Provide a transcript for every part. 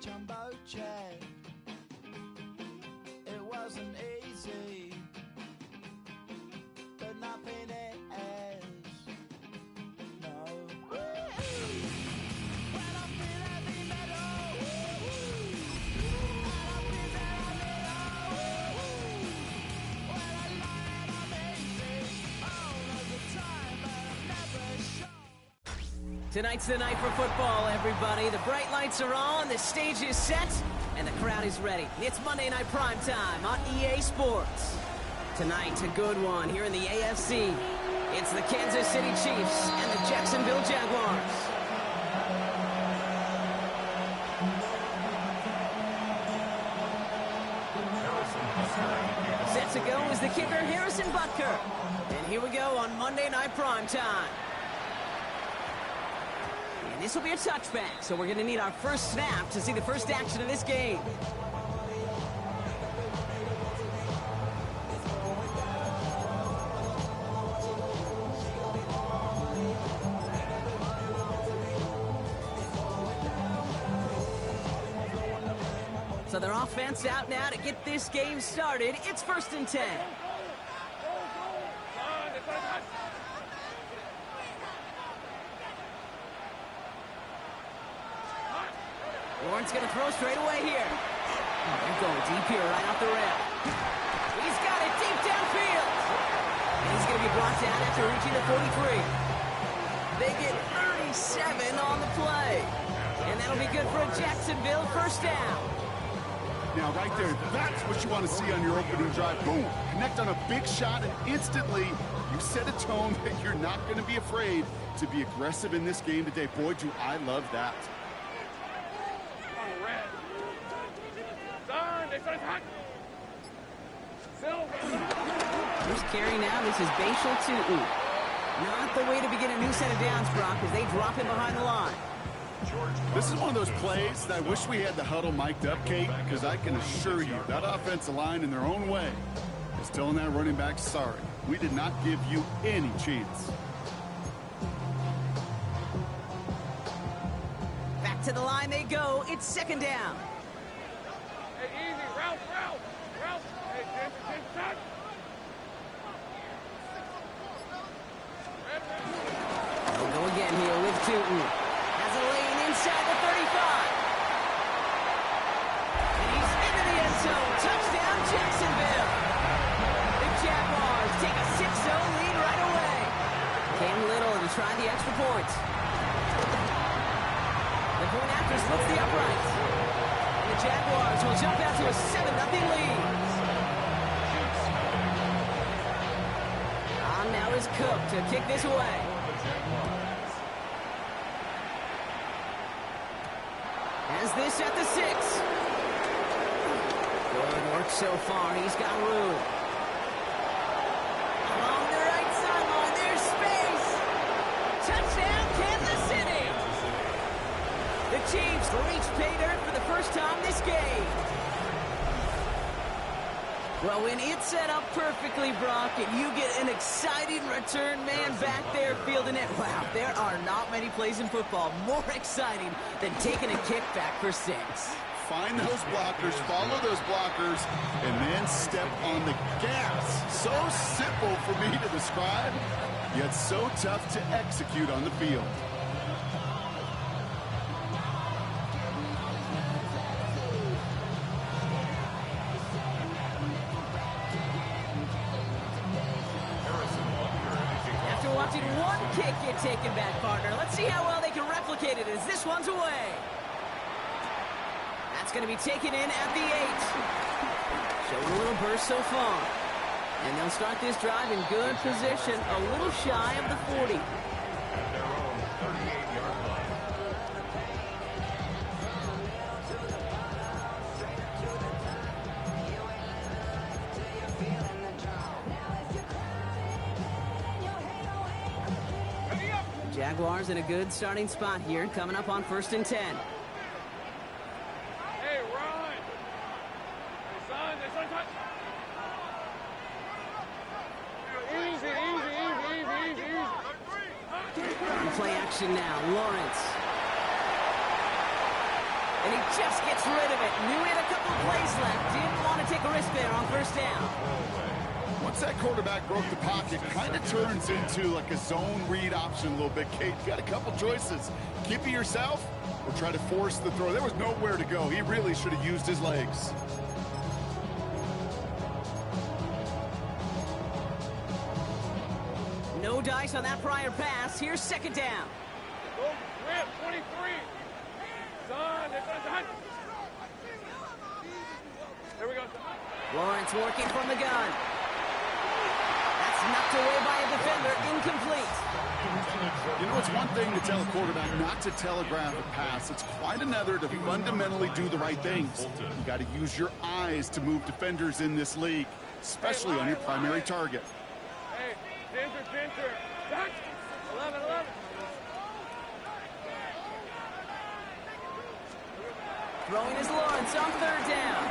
Jumbo jet. It wasn't easy, but nothing is. No. When I feel heavy metal, and I feel that when I lie and I'm easy, all of the time, but I'm never sure. Tonight's the night for football, everybody. The bright lights are on, the stage is set, and the crowd is ready. It's Monday Night Primetime on EA Sports. Tonight, a good one here in the AFC. It's the Kansas City Chiefs and the Jacksonville Jaguars. Set to go is the kicker, Harrison Butker. And here we go on Monday Night Primetime. This will be a touchback, so we're going to need our first snap to see the first action of this game. So their offense out now to get this game started. It's 1st and 10. Lawrence going to throw straight away here. They're going deep here right off the rail. He's got it deep downfield. And he's going to be brought down after reaching the 43. They get 37 on the play. And that'll be good for a Jacksonville first down. Now, right there, that's what you want to see on your opening drive. Boom! Connect on a big shot, and instantly you set a tone that you're not going to be afraid to be aggressive in this game today. Boy, do I love that. First carry now, this is Bashal Tutu. Not the way to begin a new set of downs, Brock, as they drop him behind the line. This is one of those plays that I wish we had the huddle mic'd up, Kate, because I can assure you that offensive line in their own way is telling that running back, sorry, we did not give you any chance. Back to the line they go. It's 2nd down. Hey, easy. Route. Hey, Jim, touch. They'll go again here with Tutu. Has a lane inside the 35. And he's into the end zone. Touchdown, Jacksonville. The Jaguars take a 6-0 lead right away. Cam Little to try the extra point. The point after splits the uprights. And the Jaguars will jump out to a 7-0 lead. On now is Cook to kick this away. Has this at the 6. Good work so far. He's got room. Along the right sideline, there's space. Touchdown, Kansas City. The Chiefs reach pay dirt for the first time this game. Well, when it's set up perfectly, Brock, and you get an exciting return man back there fielding it, wow, there are not many plays in football more exciting than taking a kickback for 6. Find those blockers, follow those blockers, and then step on the gas. So simple for me to describe, yet so tough to execute on the field. Watching one kick get taken back, partner. Let's see how well they can replicate it as this one's away. That's going to be taken in at the 8. Showing a little burst so far. And they'll start this drive in good position, a little shy of the 40. Jaguars in a good starting spot here, coming up on 1st and 10. Hey, run! Hey, son, touch! Easy. Play action now, Lawrence. And he just gets rid of it. Knew he had a couple of plays left. Didn't want to take a risk there on 1st down. Once that quarterback broke the pocket, kind of turns into like a zone read option a little bit. Kate, you got a couple choices. Keep it yourself or try to force the throw. There was nowhere to go. He really should have used his legs. No dice on that prior pass. Here's 2nd down. Go, grip, 23. Son, touch. There we go, son. Lawrence working from the gun. That's knocked away by a defender. Incomplete. You know, it's one thing to tell a quarterback not to telegraph a pass. It's quite another to fundamentally do the right things. You got to use your eyes to move defenders in this league, especially on your primary target. Hey, Ginger. Touch. 11. Throwing is Lawrence on 3rd down.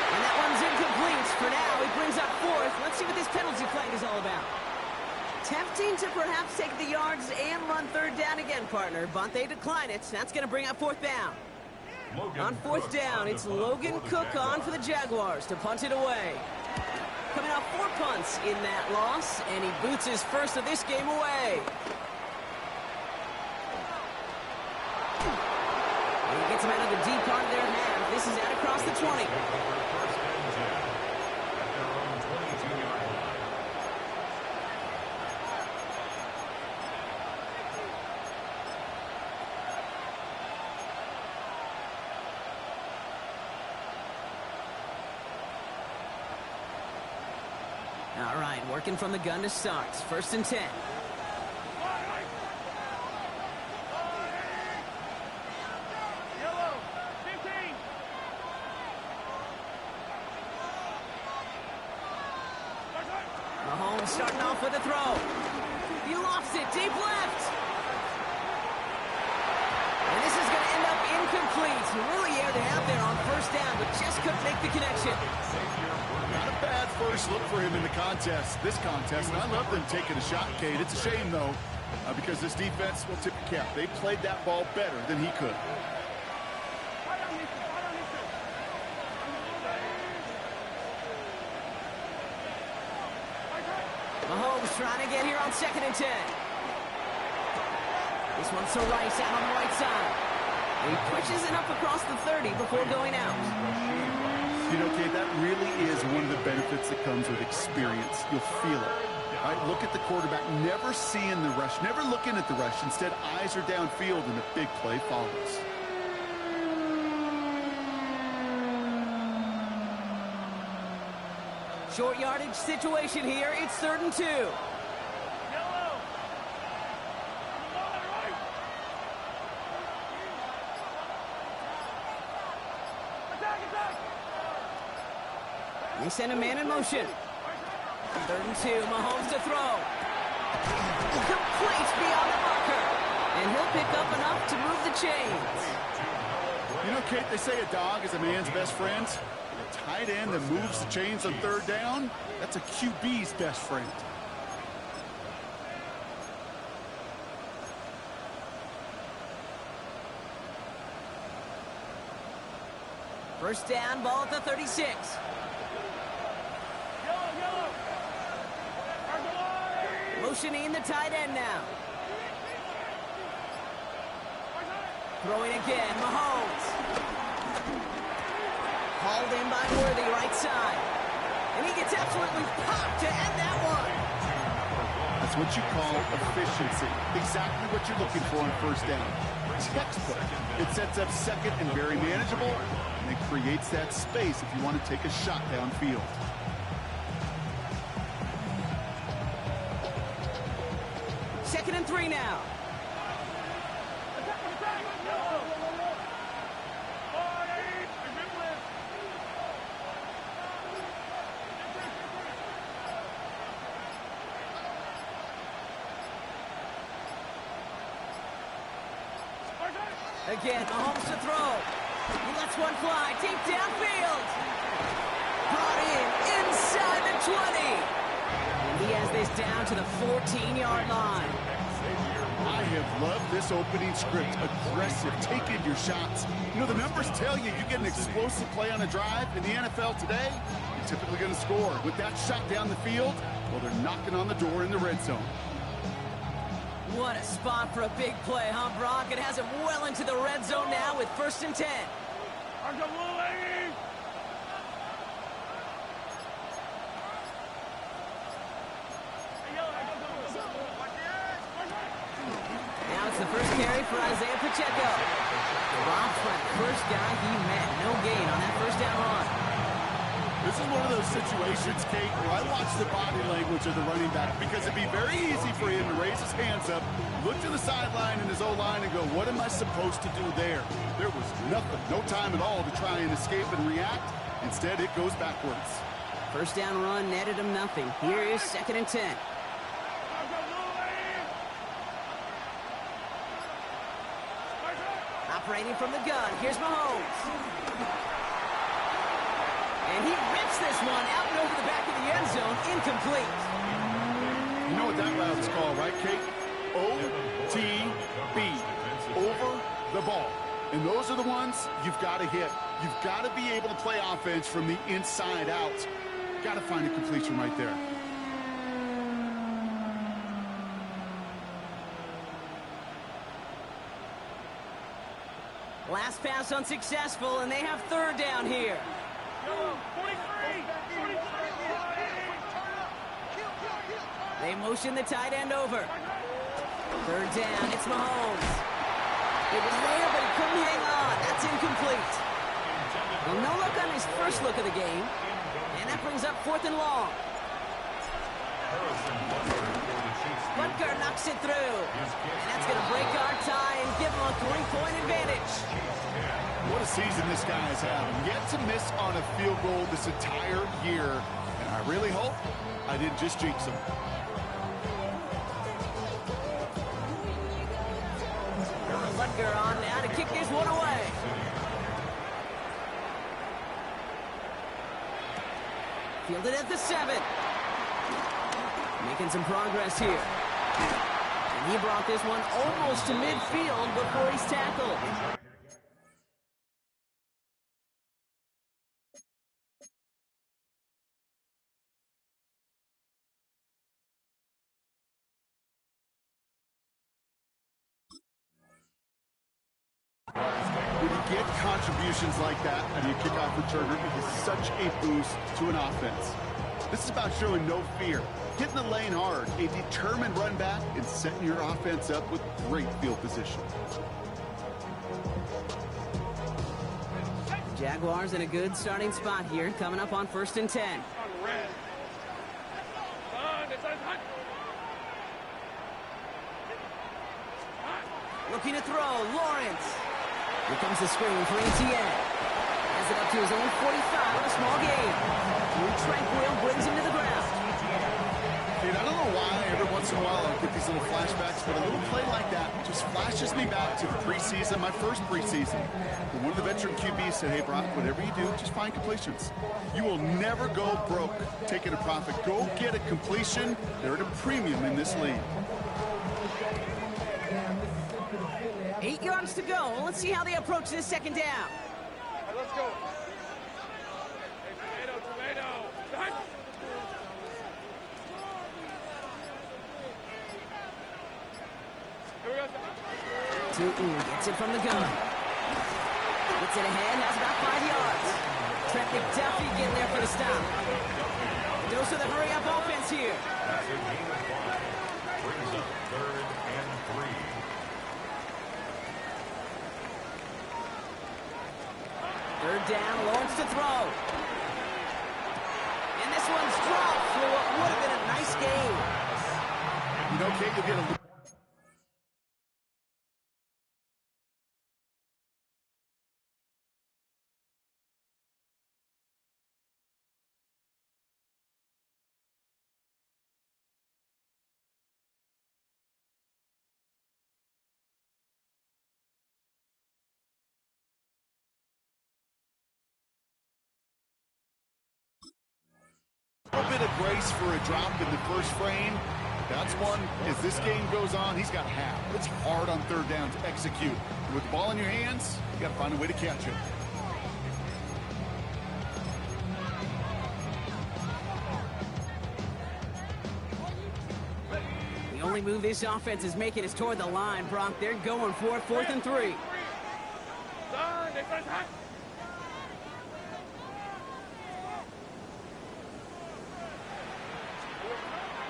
And that one's incomplete. For now, he brings up 4th. Let's see what this penalty flag is all about. Tempting to perhaps take the yards and run 3rd down again, partner, but they decline it. That's going to bring up 4th down. On 4th down, it's Logan Cook on for the Jaguars to punt it away. Coming off 4 punts in that loss, and he boots his first of this game away. And he gets him out of the deep part of their half. This is out across the 20. All right, working from the gun to start. 1st and 10. Yellow, 15. Mahomes starting off with a throw. He lofts it deep left. And this is going to end up incomplete. He really aired it out there on 1st down, but just couldn't make the connection. Not a bad first look for him in the contest, this contest. And I love them taking a shot, Kate. It's a shame, though, because this defense will tip your cap. They played that ball better than he could. Mahomes trying to get here on 2nd and 10. This one's to Rice out on the right side. And he pushes it up across the 30 before going out. You know, Kate, that really is one of the benefits that comes with experience. You'll feel it. All right, look at the quarterback, never seeing the rush, never looking at the rush. Instead, eyes are downfield, and the big play follows. Short yardage situation here. It's 3rd and 2. Yellow. Attack. They send a man in motion. 3rd and 2. Mahomes to throw. Complete beyond the marker. And he'll pick up enough to move the chains. You know, Kate, they say a dog is a man's best friend. A tight end that moves the chains on 3rd down, that's a QB's best friend. First down, ball at the 36. Yellow. Motioning the tight end now. Throwing again, Mahomes. Hauled in by Worthy, right side. And he gets absolutely popped to end that one. That's what you call efficiency. Exactly what you're looking for on 1st down. Textbook. It sets up 2nd and very manageable, and it creates that space if you want to take a shot downfield. Second and 3 now. again. Mahomes to throw. He lets one fly deep downfield. Brought in inside the 20. And he has this down to the 14-yard line. I have loved this opening script. Aggressive, taking your shots. You know, the numbers tell you get an explosive play on a drive. In the NFL today, you're typically going to score. With that shot down the field, well, they're knocking on the door in the red zone. What a spot for a big play, huh, Brock? It has him well into the red zone now with 1st and 10. Now it's the first carry for Isaiah Pacheco. Dropped for the first guy he met. No gain on that first down run. This is one of those situations, Kate, where I watch the body language of the running back because it'd be very easy for him to raise his hands up, look to the sideline in his O-line and go, what am I supposed to do there? There was nothing, no time at all to try and escape and react. Instead, it goes backwards. First down run netted him nothing. Here is 2nd and 10. Operating from the gun, here's Mahomes. And he rips this one out and over the back of the end zone, incomplete. You know what that route is called, right, Kate? O-T-B, over the ball. And those are the ones you've got to hit. You've got to be able to play offense from the inside out. Got to find a completion right there. Last pass unsuccessful, and they have 3rd down here. They motion the tight end over. 3rd down, it's Mahomes. It was there, but he couldn't hang on. That's incomplete. Well, no look on his first look of the game. And that brings up 4th and long. Butker knocks it through. And that's going to break our tie and give him a 3-point advantage. What a season this guy has had. Yet to miss on a field goal this entire year. And I really hope I didn't just jinx him. Butker on now to kick this one away. Fielded at the 7. Making some progress here. And he brought this one almost to midfield before he's tackled. When you get contributions like that out of your kickoff returner, it is such a boost to an offense. This is about showing no fear, hitting the lane hard, a determined run back, and setting your offense up with great field position. Jaguars in a good starting spot here, coming up on 1st and 10. Looking to throw, Lawrence. Here comes the screen for ATN. Has it up to his own 45 on a small gain. Tranquil brings him to the ground. Dude, I don't know why every once in a while I get these little flashbacks, but a little play like that just flashes me back to the preseason, my first preseason. When one of the veteran QBs said, hey, Brock, whatever you do, just find completions. You will never go broke taking a profit. Go get a completion. They're at a premium in this league. 8 yards to go. Let's see how they approach this 2nd down. All right, let's go. Hey, tomato. Here we go. Tootin gets it from the gun. Gets it ahead, has about 5 yards. Trent McDuffie getting there for the stop. Goes to the hurry-up offense here. Brings up 3rd and 3. Third down, Lawrence to throw. And this one's dropped for what would have been a nice game. You know, Kate, you'll get a A little bit of grace for a drop in the first frame. That's one, as this game goes on, he's got half. It's hard on third down to execute. With the ball in your hands, you got to find a way to catch it. The only move this offense is making is toward the line, Brock. They're going for it, 4th and 3.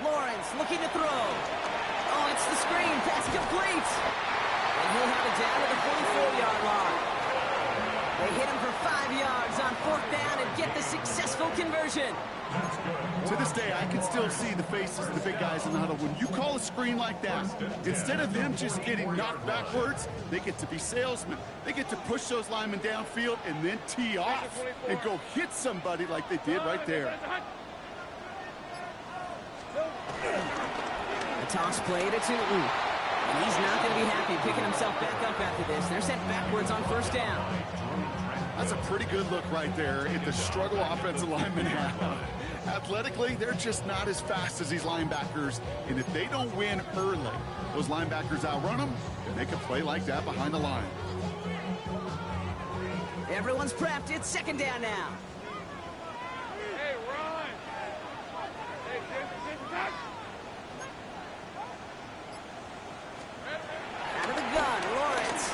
Lawrence looking to throw. Oh, it's the screen. Pass complete. And he'll have it down to the 44-yard line. They hit him for 5 yards on 4th down and get the successful conversion. To this day, I can still see the faces of the big guys in the huddle. When you call a screen like that, instead of them just getting knocked backwards, they get to be salesmen. They get to push those linemen downfield and then tee off and go hit somebody like they did right there. A toss play to Tootin. And he's not going to be happy picking himself back up after this. They're sent backwards on 1st down. That's a pretty good look right there at the struggle offensive linemen have. Athletically, they're just not as fast as these linebackers. And if they don't win early, those linebackers outrun them and make a play like that behind the line. Everyone's prepped. It's 2nd down now. Hey, run! Hey, touch! Out of the gun, Lawrence.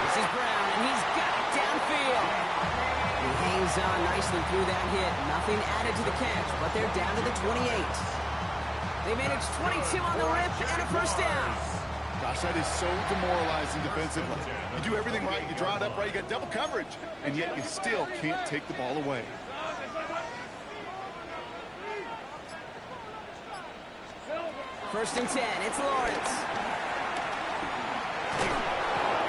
This is Brown, and he's got it downfield. He hangs on nicely through that hit. Nothing added to the catch, but they're down to the 28. They managed 22 on the rip and a 1st down. Gosh, that is so demoralizing defensively. You do everything right, you draw it up right, you got double coverage, and yet you still can't take the ball away. 1st and 10, it's Lawrence.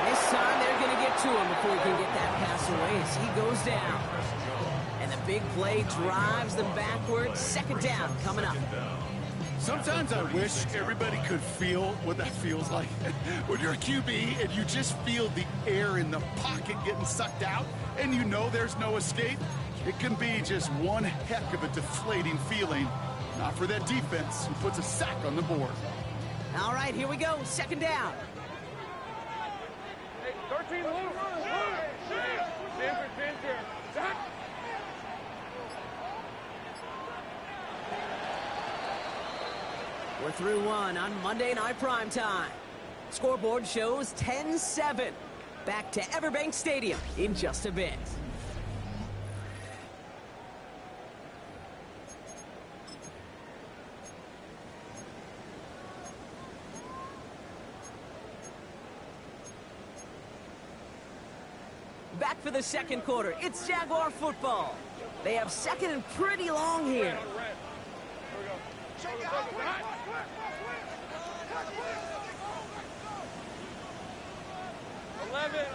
This time they're going to get to him before he can get that pass away as he goes down. And the big play drives them backwards. 2nd down coming up. Sometimes I wish everybody could feel what that feels like. When you're a QB and you just feel the air in the pocket getting sucked out and you know there's no escape, it can be just one heck of a deflating feeling. Not for that defense who puts a sack on the board. All right, here we go. 2nd down. Hey, 13 loose! Hey, Pincher! Touch! We're through one on Monday Night Primetime. Scoreboard shows 10-7. Back to Everbank Stadium in just a bit. Back for the 2nd quarter. It's Jaguar football. They have 2nd and pretty long here. Check out! 11.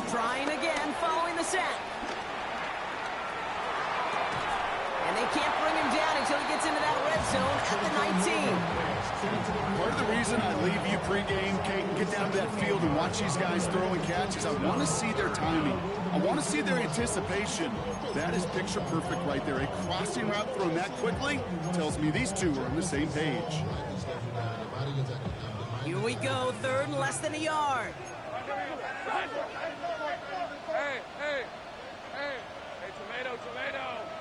Trying again following the sack. And they can't bring him down until he gets into that red zone at the 19. Part of the reason I leave you pregame, Kate, and get down to that field and watch these guys throw and catch is I want to see their timing. I want to see their anticipation. That is picture perfect right there. A crossing route thrown that quickly tells me these two are on the same page. Here we go, 3rd and less than a yard. Hey, tomato.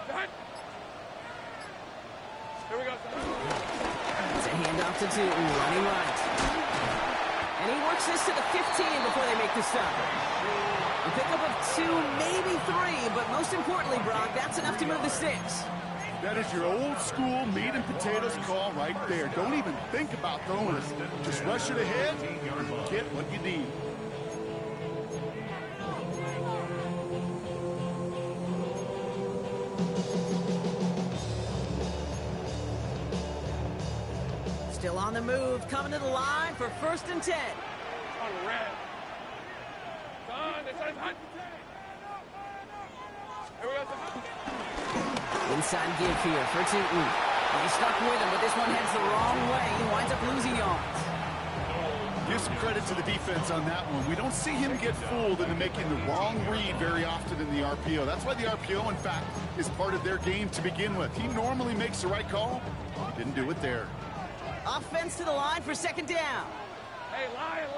Touch! Here we go. It's a handoff to Tootin, running right. And he works this to the 15 before they make the stop. A pickup of 2, maybe 3, but most importantly, Brock, that's enough to move the sticks. That is your old school meat and potatoes call right there. Don't even think about throwing it. Just rush it ahead and get what you need. Still on the move, coming to the line for 1st and 10. On red. This is hot. Here we go. Inside give here for Tootin. He's stuck with him, but this one heads the wrong way. He winds up losing yards. Give some credit to the defense on that one. We don't see him get fooled into making the wrong read very often in the RPO. That's why the RPO, in fact, is part of their game to begin with. He normally makes the right call. He didn't do it there. Offense to the line for second down. Hey, Lion.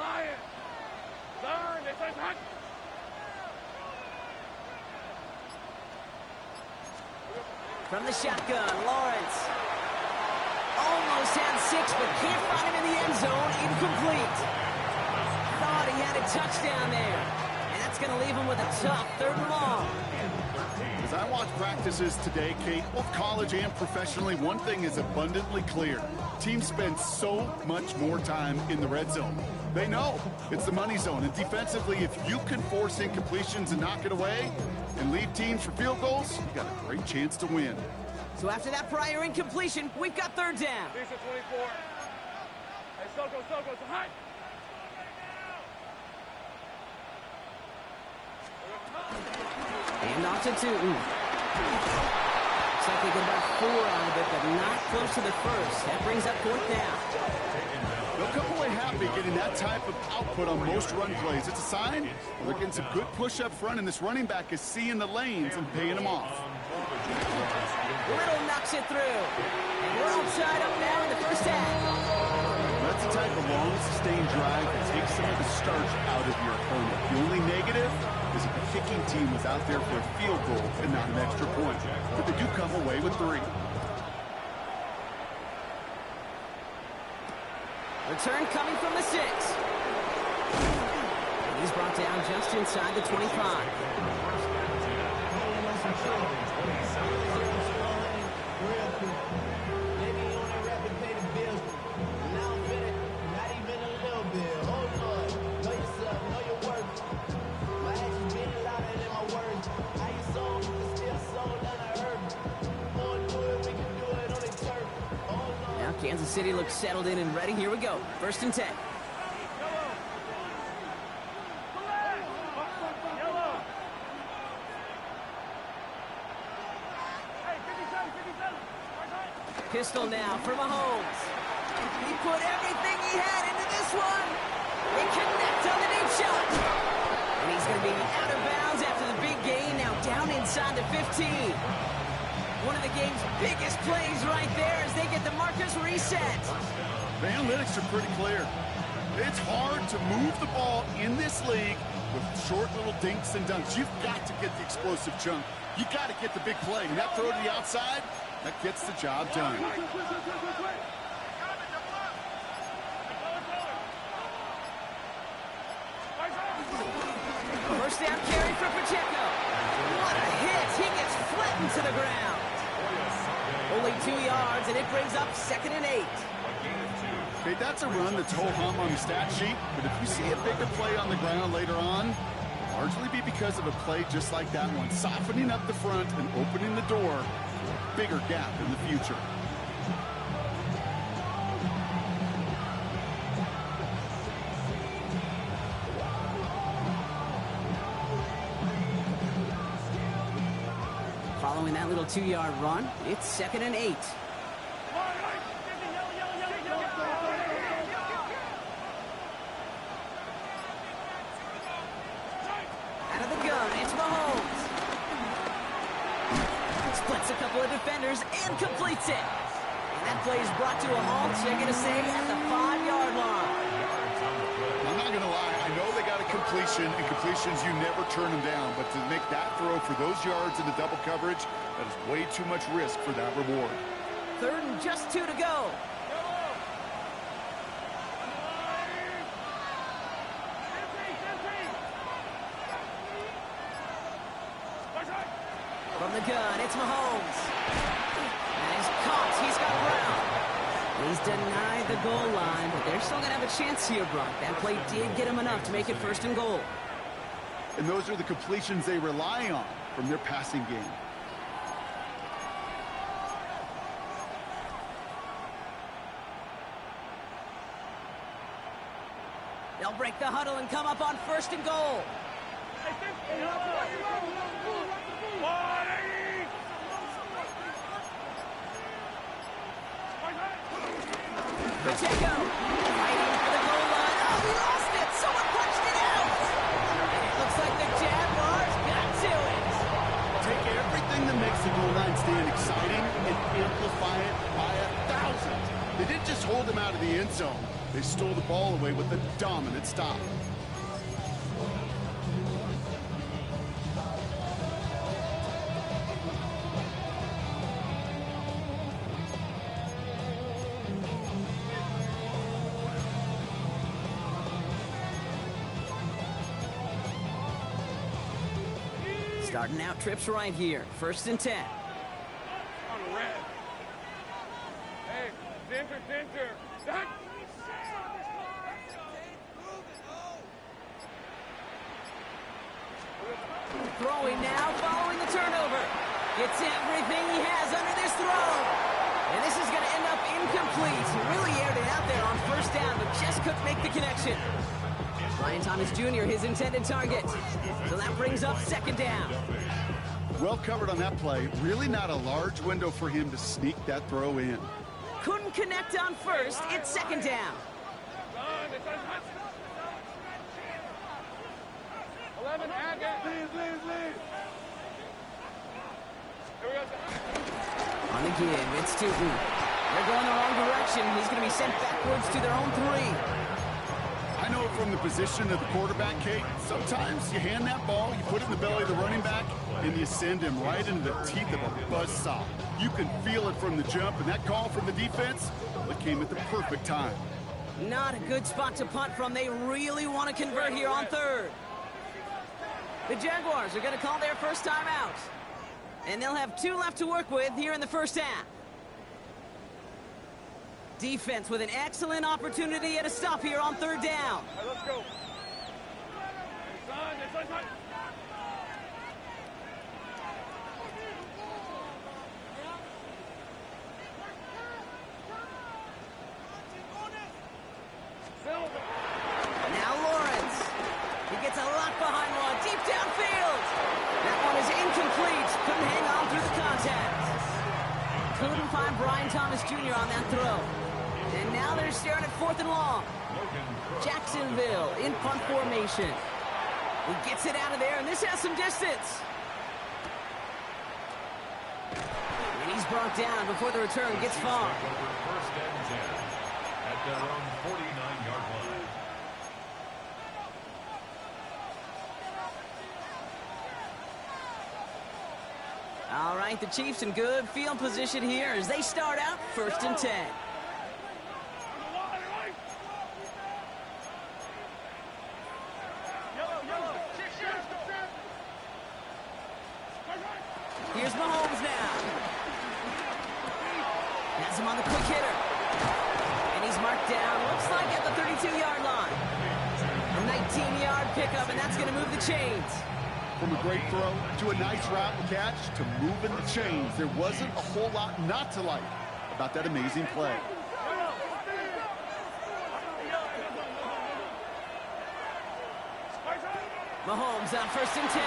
Turn, this is hot. From the shotgun, Lawrence. Almost had 6, but can't find him in the end zone. Incomplete. Thought he had a touchdown there. And that's going to leave him with a tough 3rd and long. As I watch practices today, Kate, both college and professionally, one thing is abundantly clear. Teams spend so much more time in the red zone. They know it's the money zone. And defensively, if you can force incompletions and knock it away and leave teams for field goals, you got a great chance to win. So after that prior incompletion, we've got 3rd down. Decent 24. Hey, Soko, it's hot. And off to Tootin. Looks like they get about 4 out of it, but not close to the first. That brings up 4th down. They'll come away happy getting that type of output on most run plays. It's a sign they're getting some good push up front, and this running back is seeing the lanes and paying them off. Little knocks it through. And we're all tied up now in the first half. That's the type of long, sustained drive that takes some of the starch out of your opponent. The only negative is if the kicking team was out there for a field goal and not an extra point. But they do come away with 3. Return coming from the 6. And he's brought down just inside the 25. Kansas City looks settled in and ready. Here we go. 1st and 10. Pistol now for Mahomes. He put everything he had into this one. They connect on the deep shot. And he's going to be out of bounds after the big gain. Now down inside the 15. One of the game's biggest plays right there as they get the markers reset. The analytics are pretty clear. It's hard to move the ball in this league with short little dinks and dunks. You've got to get the explosive chunk. You got to get the big play. And that throw to the outside, that gets the job done. First down carry for Pacheco. What a hit. He gets flattened to the ground. Only 2 yards, and it brings up 2nd and 8. Okay, that's a run that's ho-hum on the stat sheet, but if you see a bigger play on the ground later on, it'll largely be because of a play just like that one, softening up the front and opening the door for a bigger gap in the future. Following that little 2-yard run, it's 2nd and 8. Out of the gun, it's Mahomes. Splits a couple of defenders and completes it. And that play is brought to a halt. They're going to save at the 5-yard line. I'm not going to lie. I know they got a completion, and completions, you never turn them down. But to make that throw for those yards in the double coverage, that is way too much risk for that reward. 3rd and just 2 to go. From the gun, it's Mahomes. And he's caught. He's got Brown. He's denied the goal line, but they're still going to have a chance here, Brock. That play did get him enough to make it 1st and goal. And those are the completions they rely on from their passing game. They'll break the huddle and come up on 1st and goal. Pacheco fighting for the goal line. Oh, zone. They stole the ball away with a dominant stop. Starting out trips right here. 1st and 10. On the red. Hey, Dinter. That. Throwing now, following the turnover. Gets everything he has under this throw. And this is going to end up incomplete. He really aired it out there on 1st down, but just couldn't make the connection. Brian Thomas Jr., his intended target. So that brings up 2nd down. Well covered on that play. Really not a large window for him to sneak that throw in. Couldn't connect on 1st. It's 2nd down. 11, add it. Lead. Here we go. On the give, it's Tootin. They're going the wrong direction. He's going to be sent backwards to their own 3. I know from the position of the quarterback, Kate, sometimes you hand that ball, you put it in the belly of the running back, and you send him right into the teeth of a buzzsaw. You can feel it from the jump, and that call from the defense, it came at the perfect time. Not a good spot to punt from. They really want to convert here on 3rd. The Jaguars are going to call their first time out. And they'll have 2 left to work with here in the 1st half. Defense with an excellent opportunity at a stop here on 3rd down. All right, let's go. Son. Now Lawrence. He gets a lock behind one. Deep downfield. That one is incomplete. Couldn't hang on through the contact. Couldn't find Brian Thomas Jr. on that throw. And now they're staring at 4th and long. Jacksonville in punt formation. He gets it out of there, and this has some distance. And he's brought down before the return gets far. 1st and 10 at their own 49-yard line. All right, the Chiefs in good field position here as they start out 1st and 10. Here's Mahomes now. Has him on the quick hitter. And he's marked down, looks like at the 32-yard line. A 19-yard pickup, and that's going to move the chains. From a great throw to a nice route and catch to moving the chains, there wasn't a whole lot not to like about that amazing play. Mahomes on 1st and 10.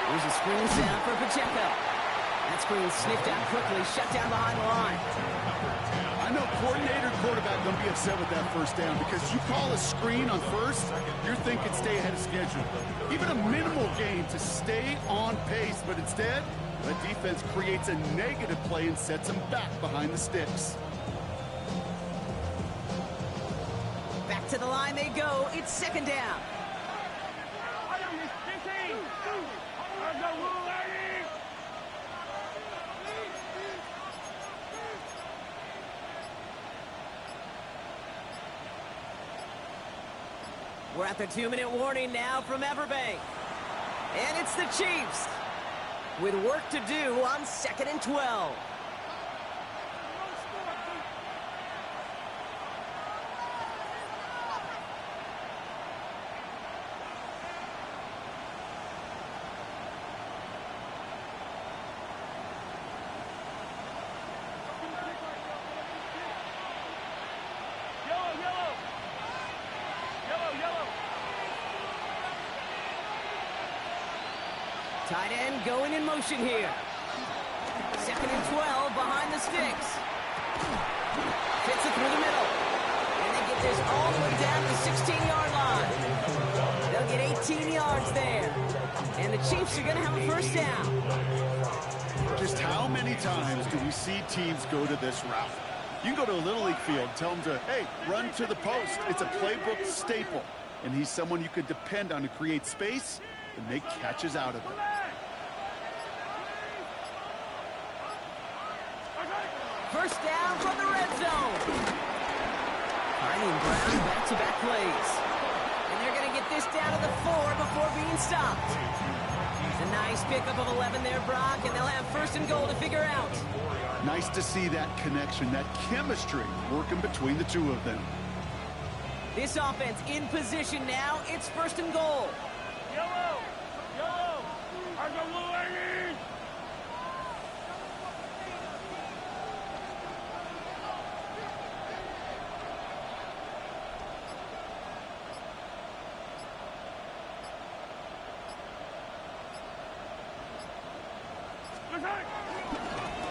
Here's a screen sound for Pacheco. That screen sniffed out quickly, shut down behind the line. I know coordinator and quarterback don't be upset with that 1st down because you call a screen on 1st, you're thinking stay ahead of schedule. Even a minimal gain to stay on pace, but instead, the defense creates a negative play and sets them back behind the sticks. Back to the line they go. It's 2nd down. We're at the 2-minute warning now from Everbank. And it's the Chiefs with work to do on 2nd and 12. Tight end going in motion here. 2nd and 12 behind the sticks. Fits it through the middle. And they get this all the way down to the 16-yard line. They'll get 18 yards there. And the Chiefs are going to have a 1st down. Just how many times do we see teams go to this route? You can go to a Little League field, tell him to, hey, run to the post. It's a playbook staple. And he's someone you could depend on to create space and make catches out of it. First down from the red zone. Finding Brown back-to-back plays. And they're going to get this down to the 4 before being stopped. It's a nice pickup of 11 there, Brock, and they'll have first and goal to figure out. Nice to see that connection, that chemistry working between the two of them. This offense in position now. It's first and goal. Yellow! Yellow! Argo Blue Aggies!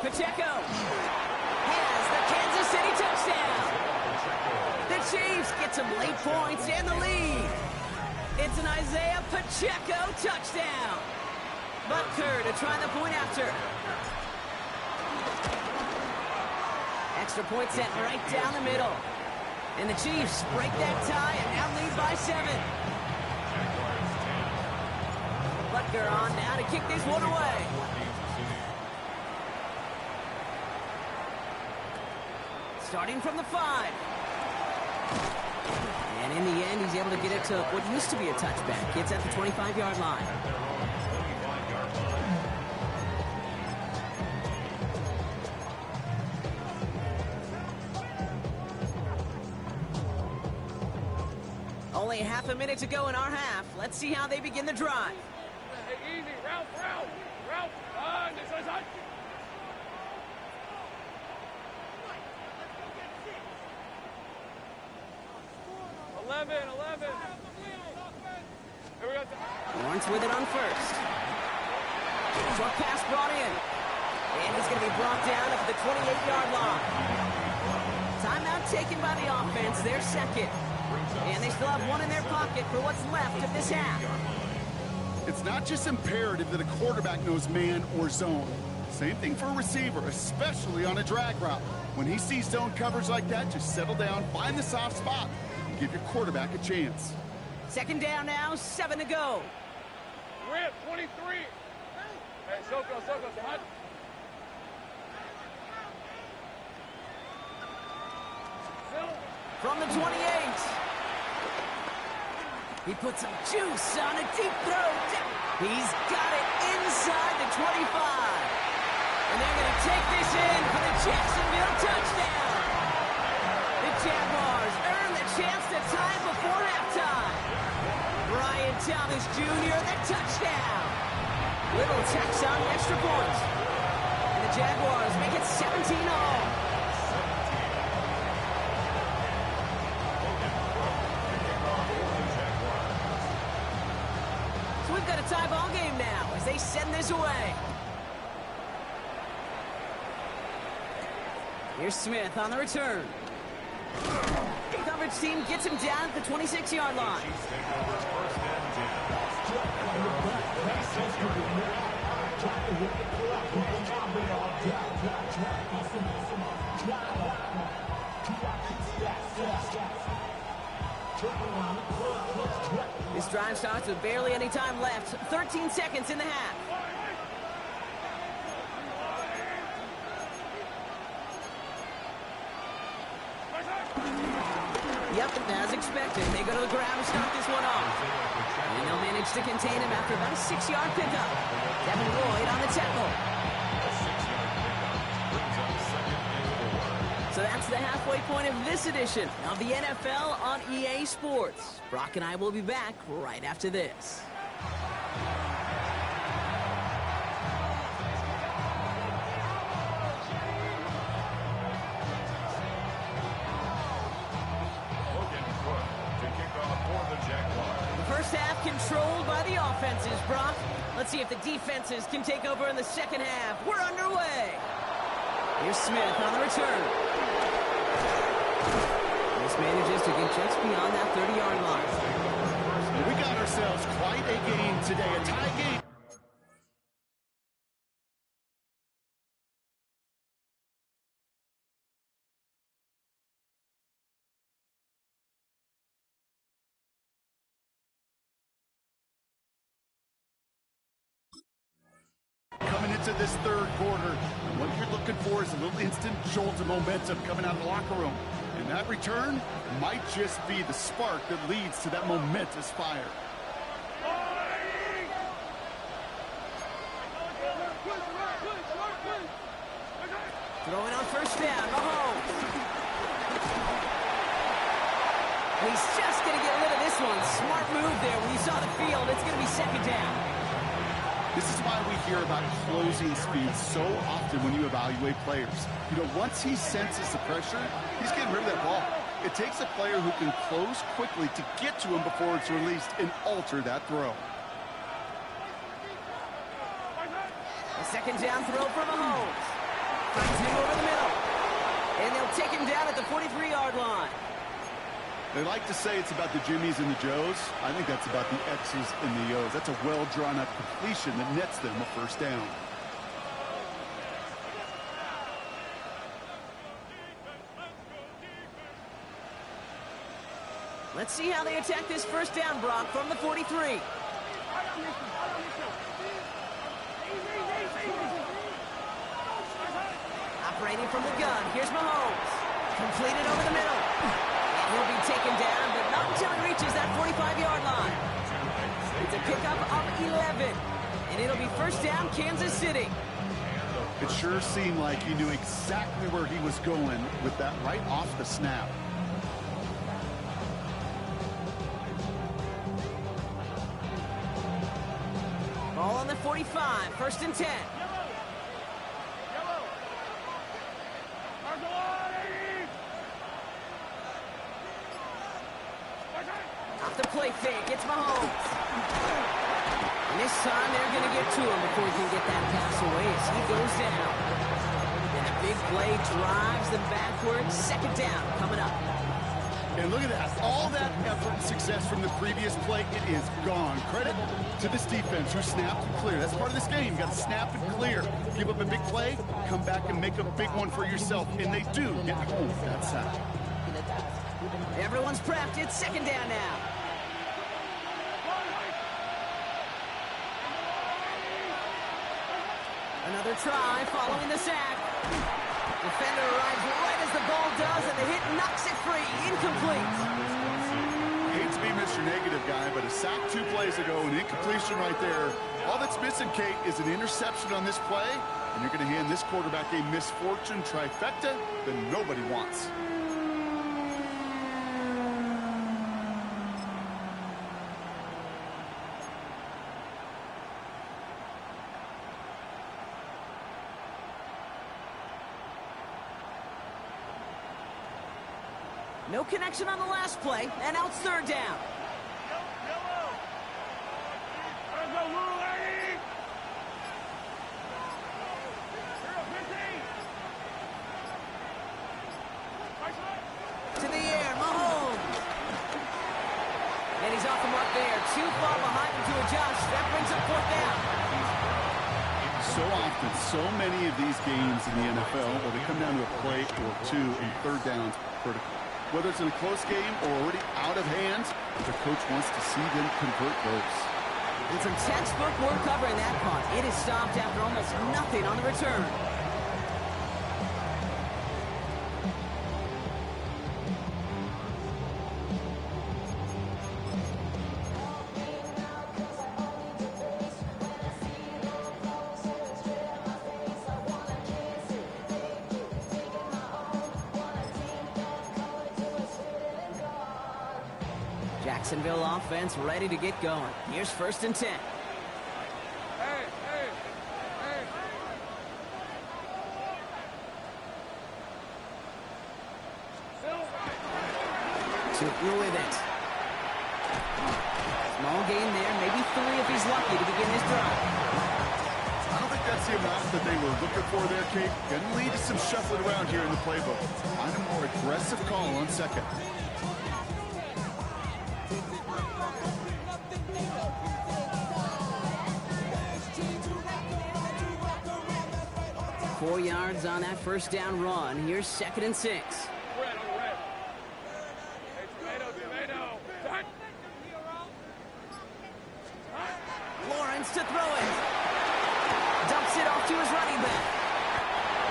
Pacheco has the Kansas City touchdown. The Chiefs get some late points and the lead. It's an Isaiah Pacheco touchdown. Butker to try the point after. Extra point set right down the middle. And the Chiefs break that tie and now lead by 7. Butker on now to kick this one away. Starting from the 5. And in the end, he's able to get it to what used to be a touchback. It's at the 25-yard line. Only half a minute to go in our half. Let's see how they begin the drive. Hey, easy. Ralph, Ralph. Ralph. This is 11. Here we go. Lawrence with it on first. Short pass brought in. And he's going to be brought down at the 28-yard line. Timeout taken by the offense, their second. And they still have one in their pocket for what's left of this half. It's not just imperative that a quarterback knows man or zone. Same thing for a receiver, especially on a drag route. When he sees zone coverage like that, just settle down, find the soft spot, and give your quarterback a chance. Second down now, 7 to go. Rip, 23. Hey, Soko, hot. From the 28. He puts some juice on a deep throw. He's got it inside the 25. And they're going to take this in for the Jacksonville touchdown. The Jaguars earn the chance to tie before halftime. Brian Thomas Jr., the touchdown. Little tacks on the extra point. And the Jaguars make it 17-all. So we've got a tie ball game now as they send this away. Here's Smith on the return. The coverage team gets him down at the 26-yard line. This drive starts with barely any time left. 13 seconds in the half. Yep, as expected, they go to the ground to start this one off. And they'll manage to contain him after about a 6-yard pickup. Devin Lloyd on the tackle. So that's the halfway point of this edition of the NFL on EA Sports. Brock and I will be back right after this. First half controlled by the offenses, Brock. Let's see if the defenses can take over in the second half. We're underway. Here's Smith on the return. This manages to get just beyond that 30-yard line. We got ourselves quite a game today, a tie game. into this third quarter. And what you're looking for is a little instant jolt of momentum coming out of the locker room. And that return might just be the spark that leads to that momentous fire. Throwing on first down, Mahomes. He's just going to get rid of this one. Smart move there. When you saw the field, it's going to be second down. This is why we hear about closing speed so often when you evaluate players. You know, once he senses the pressure, he's getting rid of that ball. It takes a player who can close quickly to get to him before it's released and alter that throw. A second down throw for Mahomes. Finds him over the middle. And they'll take him down at the 43-yard line. They like to say it's about the Jimmies and the Joes. I think that's about the X's and the O's. That's a well-drawn-up completion that nets them a first down. Let's see how they attack this first down, Brock, from the 43. Operating from the gun, here's Mahomes. Completed over the middle. And he'll be taken down, but not until he reaches that 45-yard line. It's a pickup of 11. And it'll be first down, Kansas City. It sure seemed like he knew exactly where he was going with that right off the snap. Ball on the 45, first and 10. Off the play fake, it's Mahomes. And this time they're going to get to him before he can get that pass away as he goes down. And a big play drives them backwards. Second down coming up. And look at that. All that effort and success from the previous play, it is gone. Credit to this defense who snapped and cleared. That's part of this game. You got to snap and clear. Give up a big play, come back and make a big one for yourself. And they do get home that sack. Everyone's prepped. It's second down now. Another try following the sack. Defender arrives right as the ball does, and the hit knocks it free. Incomplete. Hate to be Mr. Negative guy, but a sack 2 plays ago, an incompletion right there. All that's missing, Kate, is an interception on this play, and you're going to hand this quarterback a misfortune trifecta that nobody wants. No connection on the last play, and now it's third down. To the air, Mahomes. And he's off the mark there. Too far behind him to adjust. That brings up fourth down. So often, so many of these games in the NFL where they come down to a play or two and third downs critical. Whether it's in a close game or already out of hand, the coach wants to see them convert those. And some textbook work covering that punt. It is stopped after almost nothing on the return. Jacksonville offense ready to get going. Here's first and 10. Took with it. Small gain there, maybe 3 if he's lucky to begin this drive. I don't think that's the amount that they were looking for there, Kate. Going to lead to some shuffling around here in the playbook. Find a more aggressive call on second. 4 yards on that first down run. Here's second and 6. Lawrence to throw it. Dumps it off to his running back.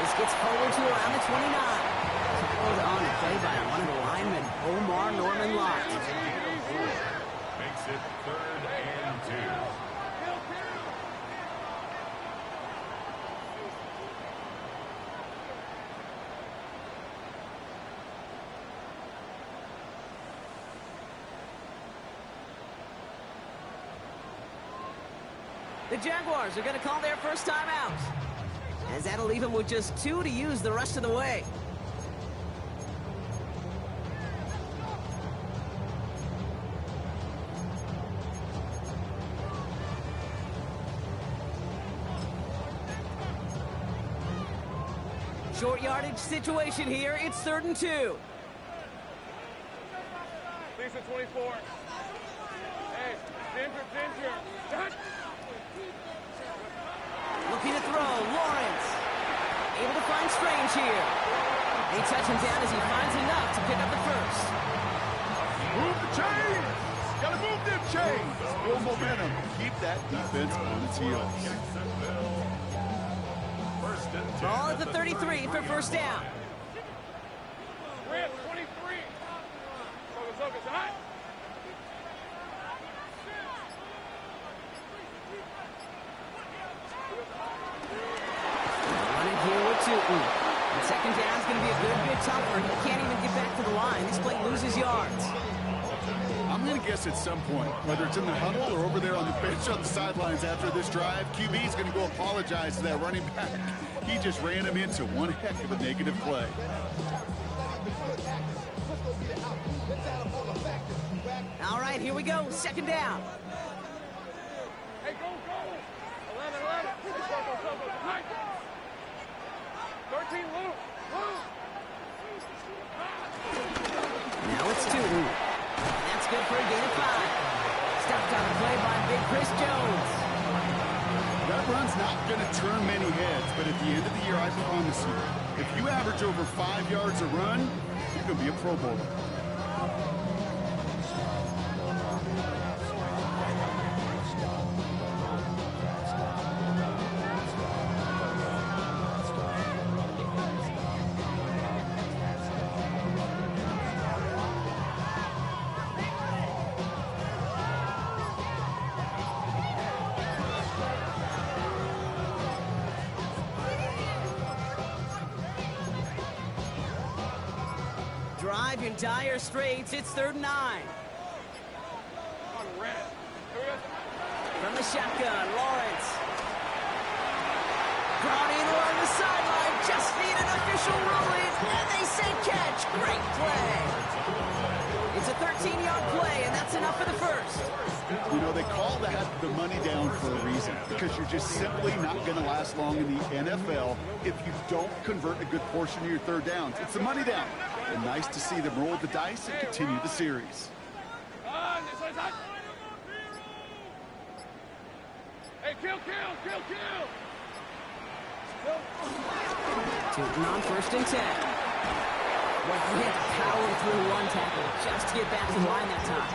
This gets forward to around the 29. Tackled on the play by one of the linemen, Omar Norman Lott. Makes it 3rd and 2. The Jaguars are going to call their first time out, as that'll leave them with just 2 to use the rest of the way. Short yardage situation here. It's 3rd and 2. Lisa 24. Hey, Ginger. Looking to throw, Lawrence. Able to find Strange here. They touch him down as he finds enough to pick up the first. Move the chains! Gotta move them chains! Build momentum. Keep that defense on its heels. First and 10. Ball at the 33 for first down. Red 23. Focus, hot. Running here with Tootin. And second down is going to be a good bit tougher. He can't even get back to the line. This play loses yards. I'm going to guess at some point, whether it's in the huddle or over there on the bench on the sidelines after this drive, QB is going to go apologize to that running back. He just ran him into one heck of a negative play. All right, here we go. Second down. Hey, go. 11. High. 13, Lou. Now it's Tootin. That's good for a gain of 5. Stopped on the play by Big Chris Jones. That run's not going to turn many heads, but at the end of the year, I promise you, if you average over 5 yards a run, you're going to be a Pro Bowler. Drive in dire straits. It's 3rd and 9. On red. From the shotgun, Lawrence. Brought in along the sideline. Just need an official ruling. And they say catch. Great play. It's a 13-yard play, and that's enough for the first. You know, they call that the money down for a reason, because you're just simply not going to last long in the NFL if you don't convert a good portion of your third downs. It's the money down. And nice to see them roll the dice and continue the series. Hey, kill. Tootin on 1st and 10. What he had to power through one tackle just to get back to the line that time.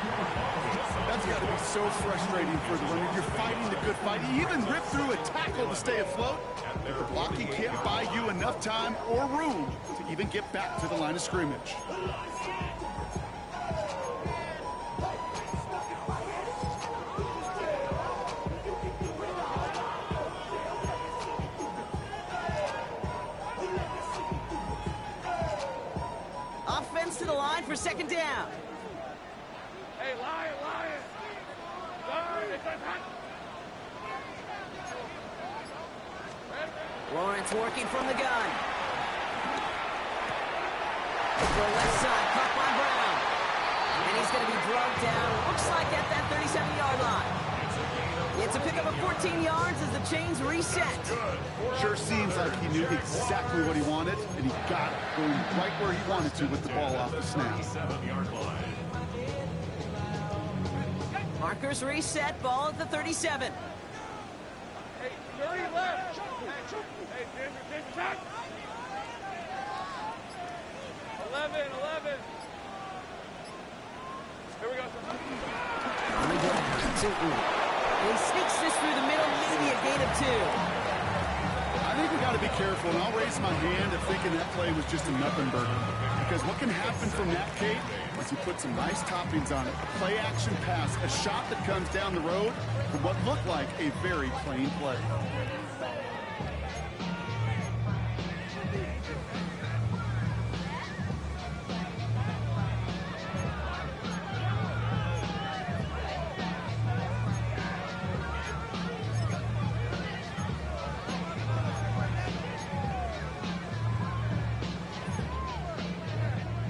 That's got to be so frustrating for the runner. You're fighting the good fight. You even rip through a tackle to stay afloat. But the blocking can't buy you enough time or room to even get back to the line of scrimmage. Offense to the line for second down. Hey, Lion. It's hot. Lawrence working from the gun. The left side, caught by Brown. And he's going to be drugged down, looks like at that 37-yard line. It's a pickup of 14 yards as the chains reset. Sure seems like he knew exactly what he wanted, and he got it, going right where he wanted to with the ball off the snap. 7-yard line. Markers reset, ball at the 37. Hey, 30 left. Hey, Ginger, back. 11. Here we go. On the ground, Tootin. He sneaks this through the middle, maybe a gain of 2. think we got to be careful, and I'll raise my hand if thinking that play was just a nothing burger. Because what can happen from that, Kate, is you put some nice toppings on it. A play-action pass, a shot that comes down the road from what looked like a very plain play.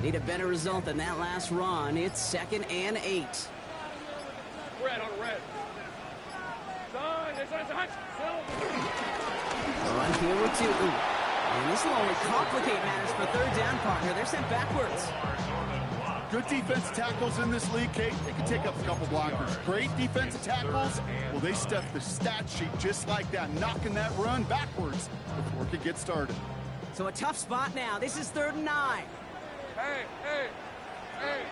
Need a better result than that last run. It's 2nd and 8. Red on red. Run here with 2. And this will only complicate matters for third down, partner. They're sent backwards. Good defensive tackles in this league, Kate. They can take up a couple blockers. Great defensive tackles. Well, they step the stat sheet just like that, knocking that run backwards before it could get started. So a tough spot now. This is 3rd and 9. Hey, hey, hey.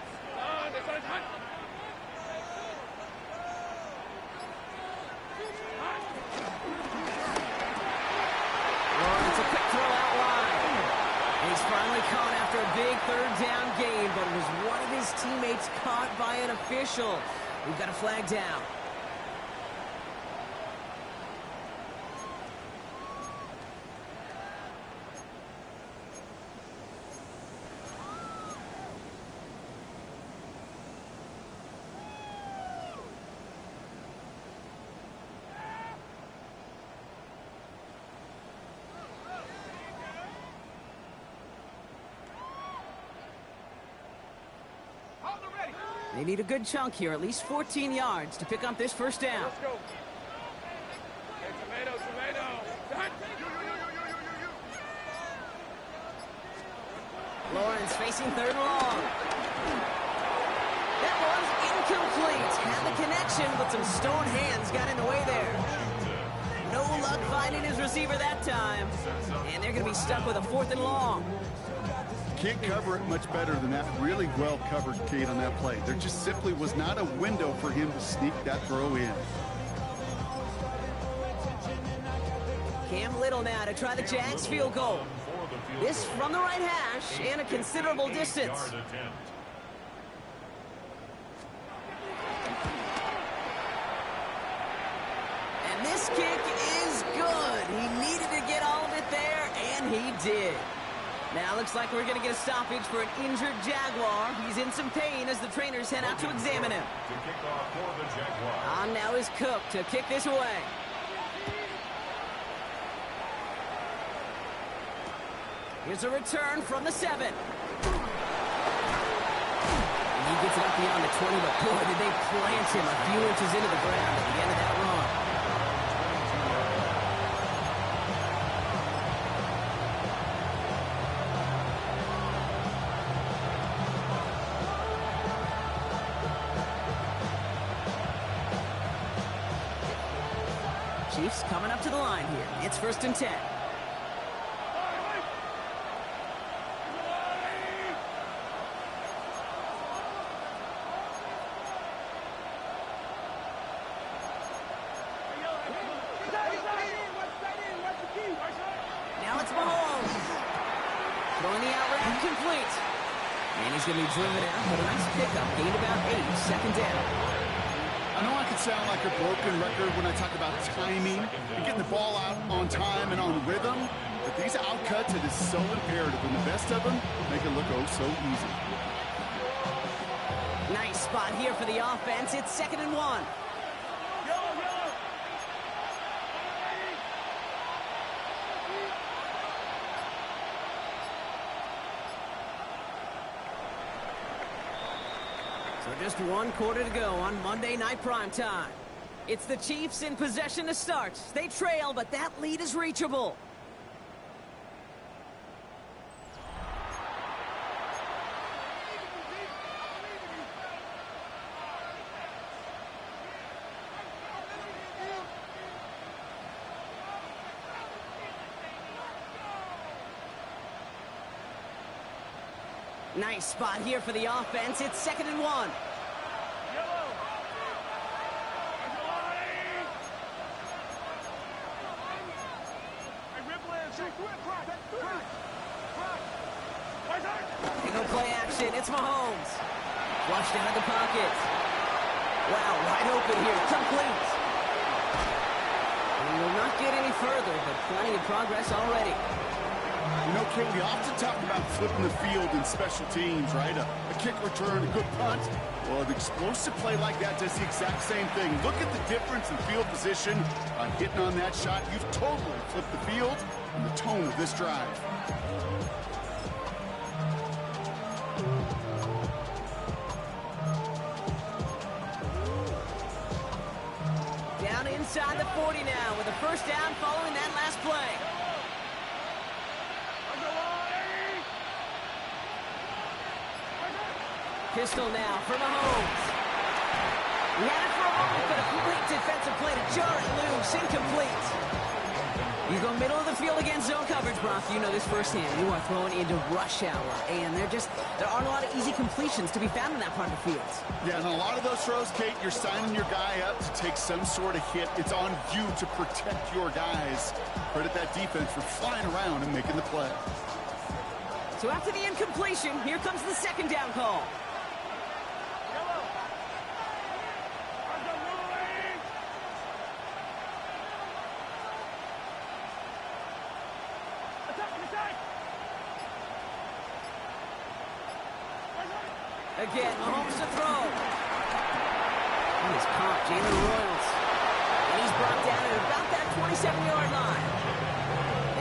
It's a quick throw out wide. And he's finally caught after a big 3rd down gain, but was one of his teammates caught by an official. We've got a flag down. They need a good chunk here, at least 14 yards to pick up this first down. Let's go. Hey, tomato. Lawrence facing 3rd and long. That one's incomplete. Had the connection, but some stone hands got in the way there. No luck finding his receiver that time. And they're going to be stuck with a 4th and long. Can't cover it much better than that. Really well covered, Kate, on that play. There just simply was not a window for him to sneak that throw in. Cam Little now to try the Jags field goal. This from the right hash and a considerable distance. And this kick is good. He needed to get all of it there, and he did. Now looks like we're going to get a stoppage for an injured Jaguar. He's in some pain as the trainers head out to examine him. On now is Cook to kick this away. Here's a return from the 7. And he gets it up beyond the 20, but boy, did they plant him a few inches into the ground at the end of that run. Chiefs coming up to the line here. It's 1st and 10. Now it's Mahomes. Throwing the out route complete. And he's going to be driven out, but a nice pickup. Gained about 8. 2nd down. I know I can sound like a broken record when I talk about timing and getting the ball out on time and on rhythm, but these outcuts, it is so imperative, and the best of them make it look oh so easy. Nice spot here for the offense. It's 2nd and 1. So just 1 quarter to go on Monday Night Primetime. It's the Chiefs in possession to start. They trail, but that lead is reachable. Nice spot here for the offense. It's 2nd and 1. Hey, Ripley! They go play action. It's Mahomes. Flushed out of the pocket. Wow, wide open here. Complete. And will not get any further, but plenty of progress already. You know, Kate, we often talk about flipping the field in special teams, right? A kick return, a good punt. Well, an explosive play like that does the exact same thing. Look at the difference in field position by hitting on that shot. You've totally flipped the field and the tone of this drive. Down inside the 40 now with a first down following that last play. Pistol now for Mahomes. He had it for a moment, but a complete defensive play to jar it loose. Incomplete. You go middle of the field against zone coverage, Brock. You know this firsthand. You are throwing into rush hour, and there aren't a lot of easy completions to be found in that part of the field. Yeah, and a lot of those throws, Kate, you're signing your guy up to take some sort of hit. It's on you to protect your guys. Credit that defense for flying around and making the play. So after the incompletion, here comes the second down call. Again, Mahomes to throw. And he's caught, Jalen Royals. And he's brought down at about that 27-yard line.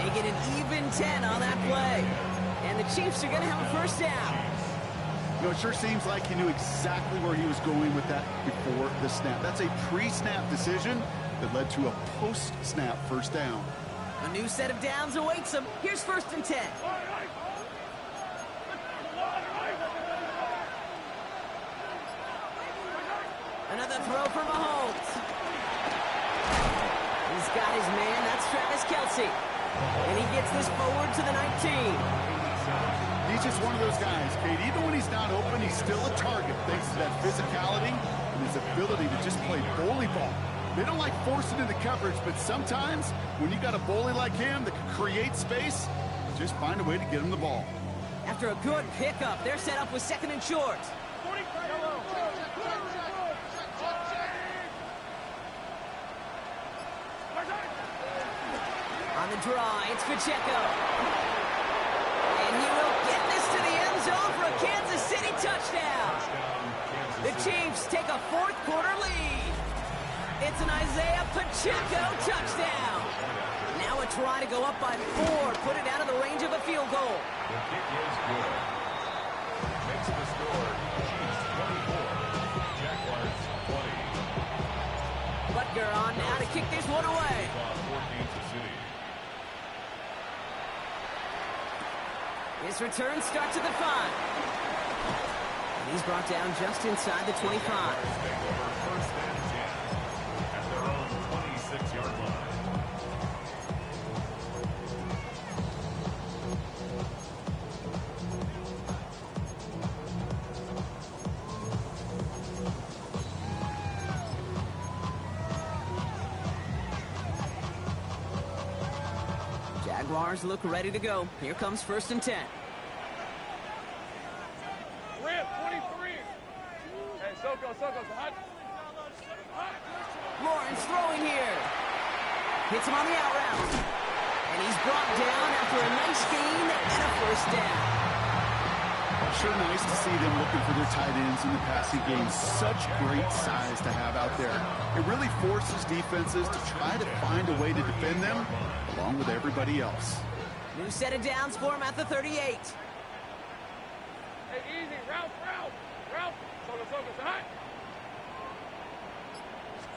They get an even 10 on that play. And the Chiefs are going to have a first down. You know, it sure seems like he knew exactly where he was going with that before the snap. That's a pre-snap decision that led to a post-snap first down. A new set of downs awaits him. Here's first and 10. Another throw for Mahomes. He's got his man. That's Travis Kelce. And he gets this forward to the 19. He's just one of those guys, Kate. Even when he's not open, he's still a target thanks to that physicality and his ability to just play bully ball. They don't like forcing into coverage, but sometimes when you got a bully like him that can create space, just find a way to get him the ball. After a good pickup, they're set up with second and short. On the draw, it's Pacheco. And he will get this to the end zone for a Kansas City touchdown. The Chiefs take a fourth quarter lead. It's an Isaiah Pacheco touchdown. Now a try to go up by 4, put it out of the range of a field goal. The kick is good. Makes the score Chiefs 24, Jaguars 20. Butker on now to kick this one away. 14 to City. His return starts at the 5. And he's brought down just inside the 25. Take over first and 10 at their own 26-yard line. Jaguars look ready to go. Here comes first and 10. Rip, 23. Hey, Soko, hot. Lawrence throwing here. Hits him on the out route. And he's brought down after a nice gain and a first down. Sure nice to see them looking for their tight ends in the passing game. Such great size to have out there. It really forces defenses to try to find a way to defend them along with everybody else. New set of downs for him at the 38. Hey, easy. Ralph. Soko, hot.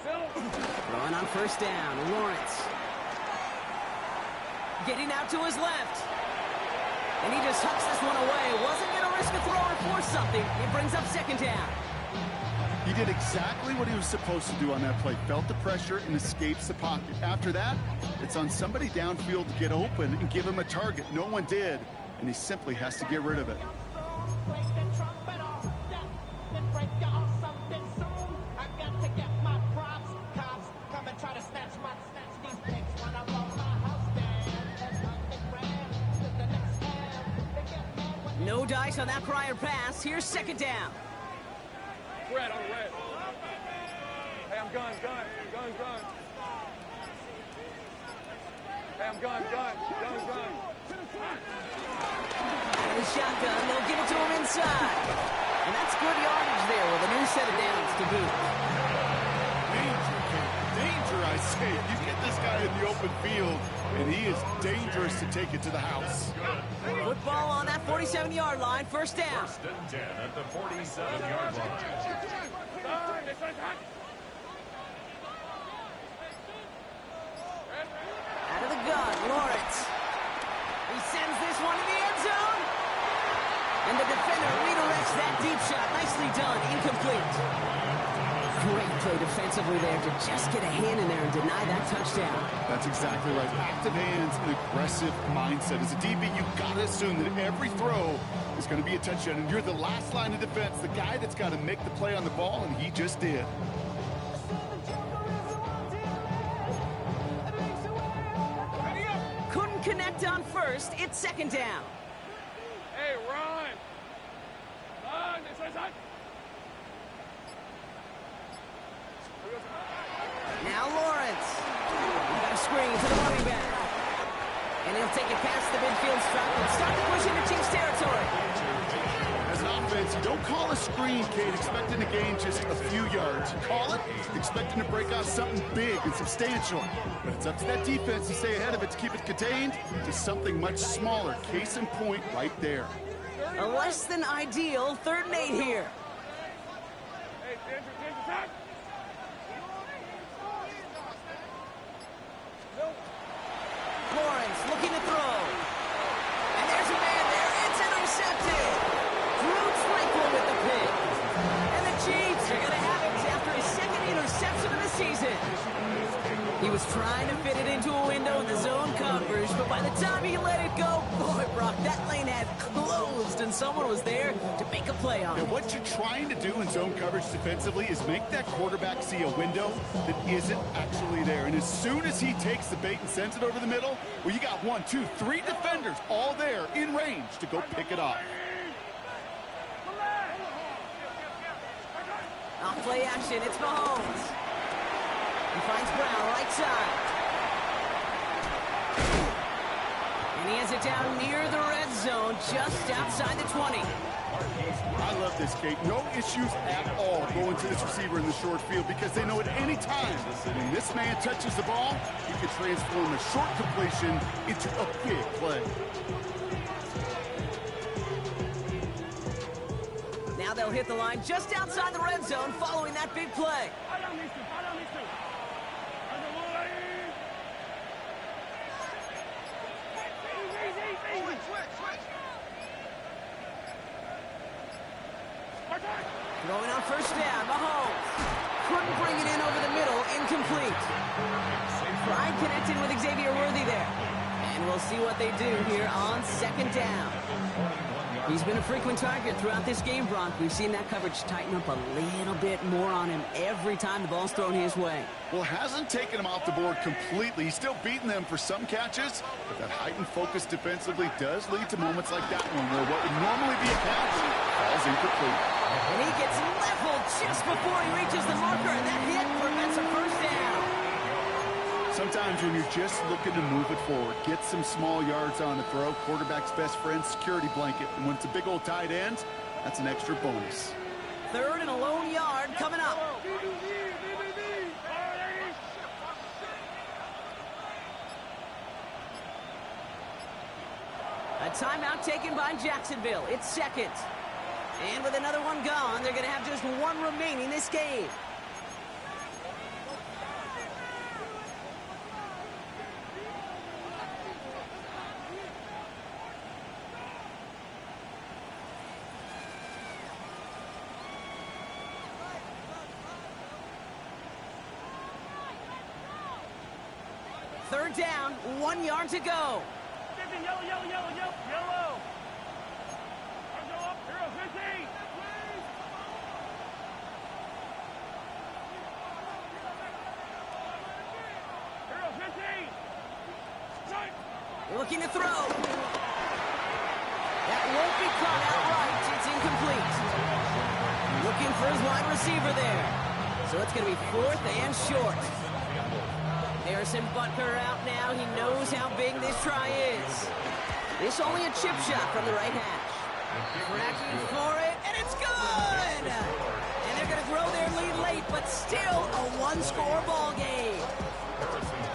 Throwing on first down, Lawrence. Getting out to his left. And he just hucks this one away. Wasn't going to risk a throw or force something. It brings up second down. He did exactly what he was supposed to do on that play. Felt the pressure and escapes the pocket. After that, it's on somebody downfield to get open and give him a target. No one did, and he simply has to get rid of it. dice on that prior pass. Here's second down. Red, on red. Hey, I'm gun. Hey, I'm gun. The shotgun, they'll give it to him inside. And that's good yardage there with a new set of downs to boot. Danger, I say. You get this guy in the open field, and he is dangerous to take it to the house. Football on that 47-yard line, first down. First and 10 at the 47-yard line. Out of the gun, Lawrence. He sends this one to the end zone. And the defender redirects that deep shot. Nicely done, incomplete. Great play defensively there to just get a hand in there and deny that touchdown. That's exactly right. Active hands and aggressive mindset. As a DB, you've got to assume that every throw is going to be a touchdown. And you're the last line of defense, the guy that's got to make the play on the ball, and he just did. Couldn't connect on first. It's second down. Hey, run. This way, side. Now Lawrence. He got a screen to the running back. And he'll take it past the midfield stripe and start to push into Chiefs territory. As an offense, you don't call a screen, Kate, expecting to gain just a few yards. You call it expecting to break off something big and substantial. But it's up to that defense to stay ahead of it, to keep it contained to something much smaller. Case in point right there. A less than ideal 3rd and 8 here. Hey, danger, side. Lawrence looking to throw. And there's a man there. It's intercepted. Drew Tranquil with the pick. And the Chiefs are going to have it after his second interception of the season. He was trying to fit it into a window in the zone coverage, but by the time he let it go, boy, Brock, that lane had closed and someone was there to make a play on it. And what you're trying to do in zone coverage defensively is make that quarterback see a window that isn't actually there. And as soon as he takes the bait and sends it over the middle, well, you got 1, 2, 3 defenders all there in range to go pick it off. Off play action, it's Mahomes. He finds Brown, right side. And he has it down near the red zone, just outside the 20. I love this, Kate. No issues at all going to this receiver in the short field because they know at any time when this man touches the ball, he can transform a short completion into a big play. Now they'll hit the line just outside the red zone following that big play. Throwing on first down, Mahomes. Couldn't bring it in over the middle, incomplete. Tried connecting with Xavier Worthy there. And we'll see what they do here on second down. He's been a frequent target throughout this game, Bronk. We've seen that coverage tighten up a little bit more on him every time the ball's thrown his way. Well, hasn't taken him off the board completely. He's still beating them for some catches, but that heightened focus defensively does lead to moments like that one where what would normally be a catch falls incomplete. And he gets leveled just before he reaches the marker, and that hit prevents a first down. Sometimes when you're just looking to move it forward, get some small yards on the throw, quarterback's best friend, security blanket. And when it's a big old tight end, that's an extra bonus. 3rd and a lone yard coming up. A timeout taken by Jacksonville. It's second. And with another one gone, they're going to have just one remaining this game. Third down, 1 yard to go. Yellow. Go up, hero 15. Hero 15. Looking to throw. That won't be caught outright. It's incomplete. Looking for his wide receiver there. So it's going to be 4th and short. Harrison Butker out now. He knows how big this try is. This only a chip shot from the right hash. Cracking for it, and it's good! And they're going to grow their lead late, but still a one-score ball game.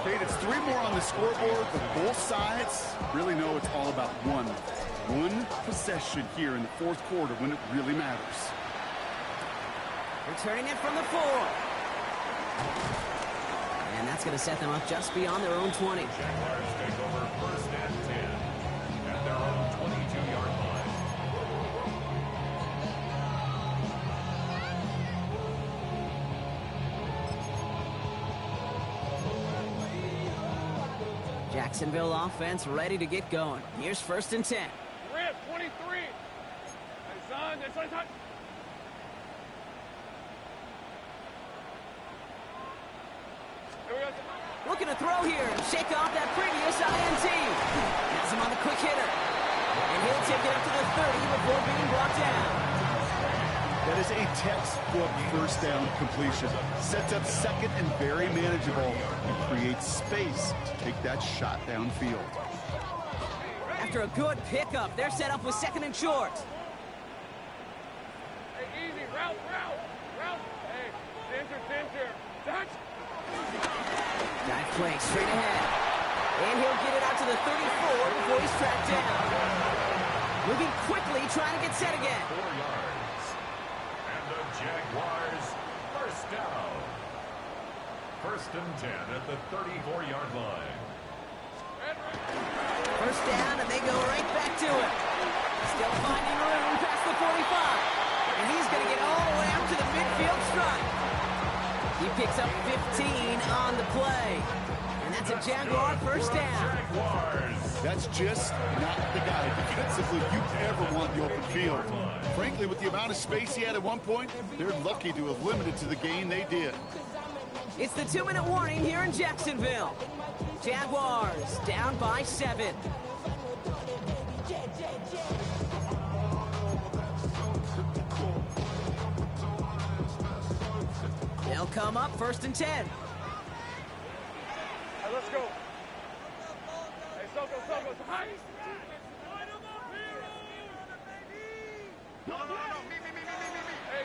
Kate, it's 3 more on the scoreboard, but both sides really know it's all about one possession here in the 4th quarter when it really matters. Returning it from the 4. And that's going to set them up just beyond their own 20. Jaguars take over 1st and 10 at their own 22-yard line. Jacksonville offense ready to get going. Here's 1st and 10. Red, 23. Hey, son, that's what I Looking to throw here and shake off that previous INT. Has him on the quick hitter. And he'll take it up to the 30 before being brought down. That is a textbook 1st down completion. Sets up 2nd and very manageable and creates space to take that shot downfield. After a good pickup, they're set up with 2nd and short. Hey, easy, route. Hey, center. Touch. Dive play straight ahead. And he'll get it out to the 34 before he's tracked down. Moving quickly, trying to get set again. 4 yards. And the Jaguars 1st down. 1st and 10 at the 34-yard line. 1st down, and they go right back to it. Still finding room past the 45. And he's going to get all the way up to the midfield stripe. He picks up 15 on the play. And that's a Jaguar 1st down. Jaguars. That's just not the guy defensively you ever want the open field. Frankly, with the amount of space he had at one point, they're lucky to have limited to the gain they did. It's the 2-minute warning here in Jacksonville. Jaguars down by 7. They'll come up 1st and 10. Hey, let's go. Hey, Soko. Hi. No. Me. Hey,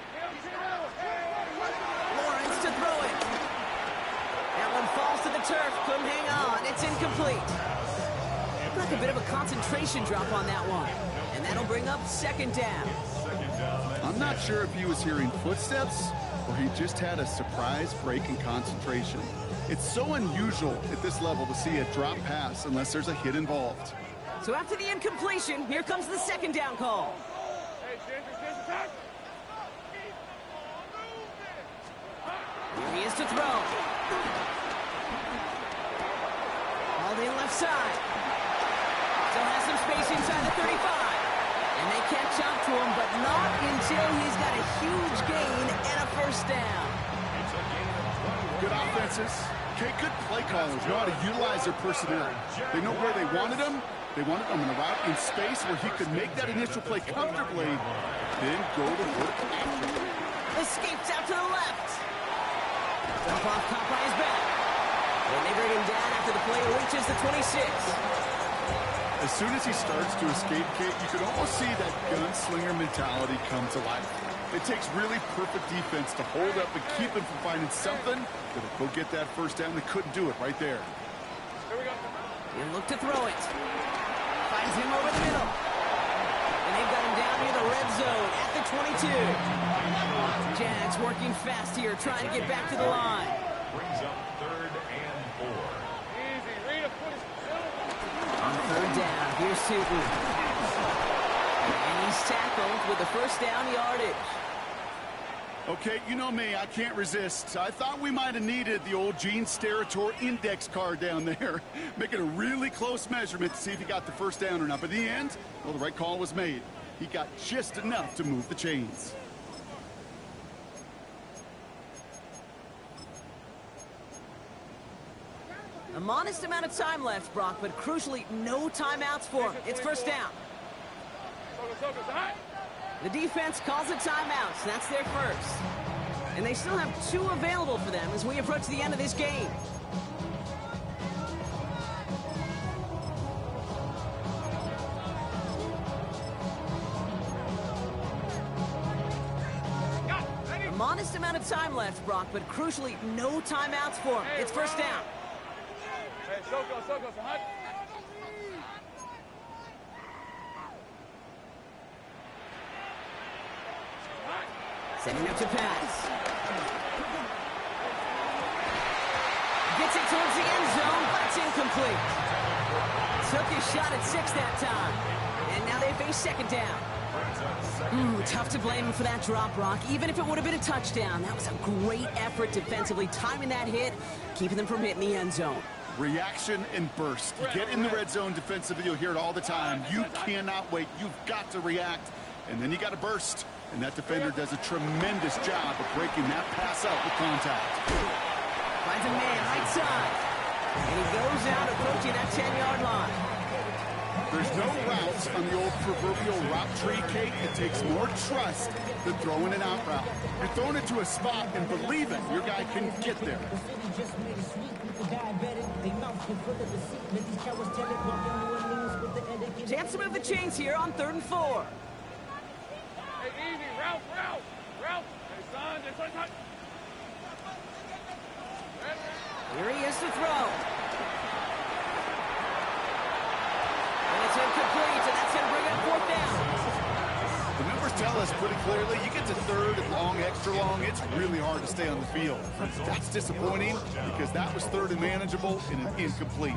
Lawrence to throw it. That one falls to the turf. Couldn't hang on. It's incomplete. Looked like a bit of a concentration drop on that one. And that'll bring up 2nd down. I'm not sure if he was hearing footsteps or he just had a surprise break in concentration. It's so unusual at this level to see a drop pass unless there's a hit involved. So after the incompletion, here comes the 2nd down call. Hey, center, touch. Here he is to throw. Hauled in left side. Still has some space inside the 35. And they catch up to him, but not until he's got a huge gain and a 1st down. It's a gain of 21. Good offenses. Okay, good play callers know how to utilize their personnel. They know where they wanted him. They wanted him in a route in space where he could make that initial play comfortably, then go to work after. Escapes out to the left. Dump off caught by his back. And they bring him down after the play reaches the 26. As soon as he starts to escape, Kate, you can almost see that gunslinger mentality come to life. It takes really perfect defense to hold up and keep him from finding something that'll go get that 1st down. They couldn't do it right there. Here we go. He'll look to throw it. Finds him over the middle. And they've got him down near the red zone at the 22. Jags working fast here, trying to get back to the line. Brings up 3rd and 4. Easy, read a foot. On 3rd down, here's Tootin. And he's tackled with the 1st down yardage. Okay, you know me, I can't resist. I thought we might have needed the old Gene Steratore index card down there. Making a really close measurement to see if he got the 1st down or not. But in the end, well, the right call was made. He got just enough to move the chains. A modest amount of time left, Brock, but crucially, no timeouts for him. It's 1st down. The defense calls a timeout, so that's their first. And they still have 2 available for them as we approach the end of this game. A modest amount of time left, Brock, but crucially, no timeouts for him. It's first down. Hey, Soko, Hunt. Setting up to pass. Gets it towards the end zone, but it's incomplete. Took his shot at 6 that time. And now they face second down. Tough to blame him for that drop, Brock. Even if it would have been a touchdown, that was a great effort defensively, timing that hit, keeping them from hitting the end zone. Reaction and burst. You get in the red zone defensively, you'll hear it all the time. You cannot wait. You've got to react, and then you got to burst. And that defender does a tremendous job of breaking that pass out with contact. Finds a man right side. And he goes out approaching that 10-yard line. There's no routes on the old proverbial route tree, Kate. It takes more trust than throwing an out route. You're throwing it to a spot and believing your guy can get there. Chance to move the chains here on 3rd and 4. Hey, easy, Ralph. Hey, son, just touch. Here he is to throw. And it's incomplete, and that's going to bring up 4th down. The numbers tell us pretty clearly, you get to 3rd and long, extra long, it's really hard to stay on the field. That's disappointing because that was 3rd and manageable and an incomplete.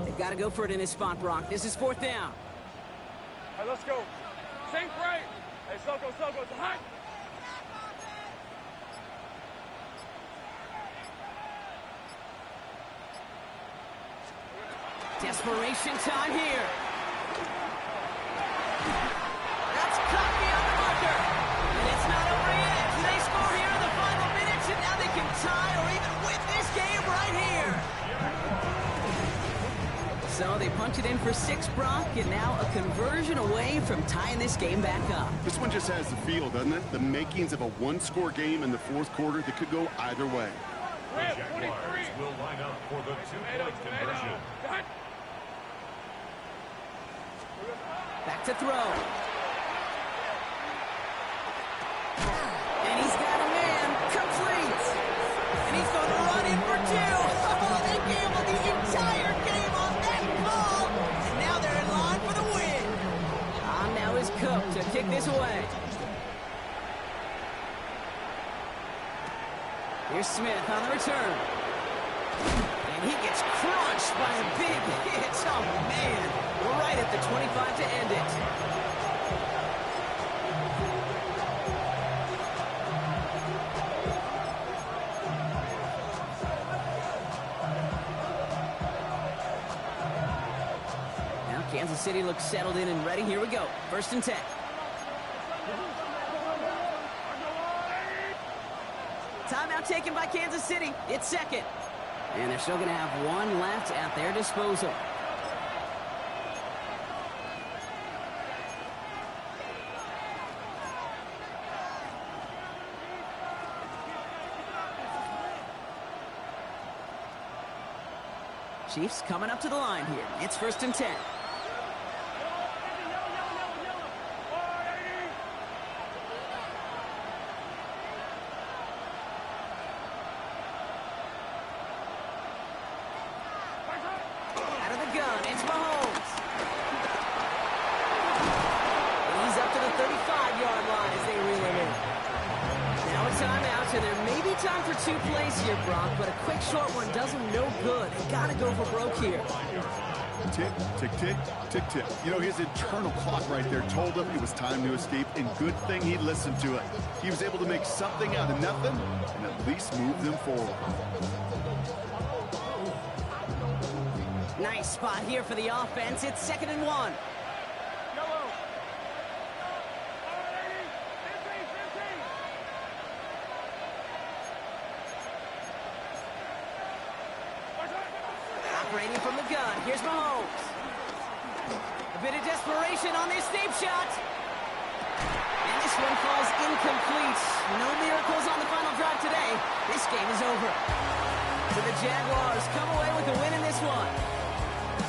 They've got to go for it in this spot, Brock. This is 4th down. Hey, let's go. Sink right. Hey, Soko, it's a hot. Desperation time here. That's caught beyond the marker. And it's not over yet. They score here in the final minutes, and now they can tie or even win this game right here. So they punch it in for 6, Brock, and now a conversion away from tying this game back up. This one just has the feel, doesn't it? The makings of a 1-score game in the 4th quarter that could go either way. The Jaguars will line up for the 2-point conversion. Back to throw. And he's got a man. Complete. And he's going to run in for 2. Oh, they gambled the entire game on that ball. And now they're in line for the win. Now is Cook to kick this away. Here's Smith on the return. And he gets crushed by a big hit. Oh, man. We're right at the 25 to end it. Now Kansas City looks settled in and ready. Here we go. 1st and 10. Timeout taken by Kansas City. It's 2nd. And they're still going to have 1 left at their disposal. Chiefs coming up to the line here. It's 1st and 10. Out of the gun, it's Mahomes. He's up to the 35-yard line as they reel him in. Now a timeout, and there may be time for 2 plays here, Brock, but a quick short one does him no good. They got to go for broke here. Tick, tick, tick, tick, tick. You know, his internal clock right there told him it was time to escape, and good thing he listened to it. He was able to make something out of nothing and at least move them forward. Nice spot here for the offense. It's 2nd and 1. A bit of desperation on this deep shot. And this one falls incomplete. No miracles on the final drive today. This game is over. So the Jaguars come away with a win in this one.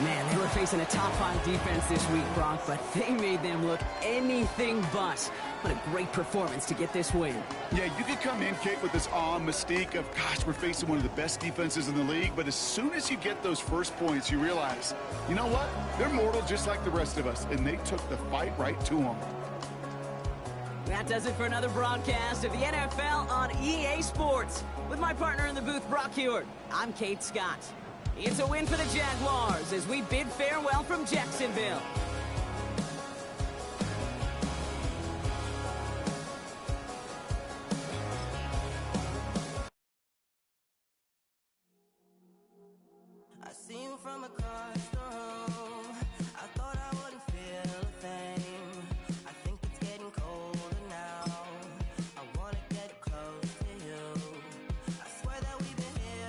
Man, they were facing a top-5 defense this week, Brock, but they made them look anything but. What a great performance to get this win. Yeah, you could come in, Kate, with this awe mystique of, gosh, we're facing one of the best defenses in the league, but as soon as you get those first points, you realize, you know what? They're mortal just like the rest of us, and they took the fight right to them. That does it for another broadcast of the NFL on EA Sports. With my partner in the booth, Brock Hewitt, I'm Kate Scott. It's a win for the Jaguars as we bid farewell from Jacksonville. I see you from across the room.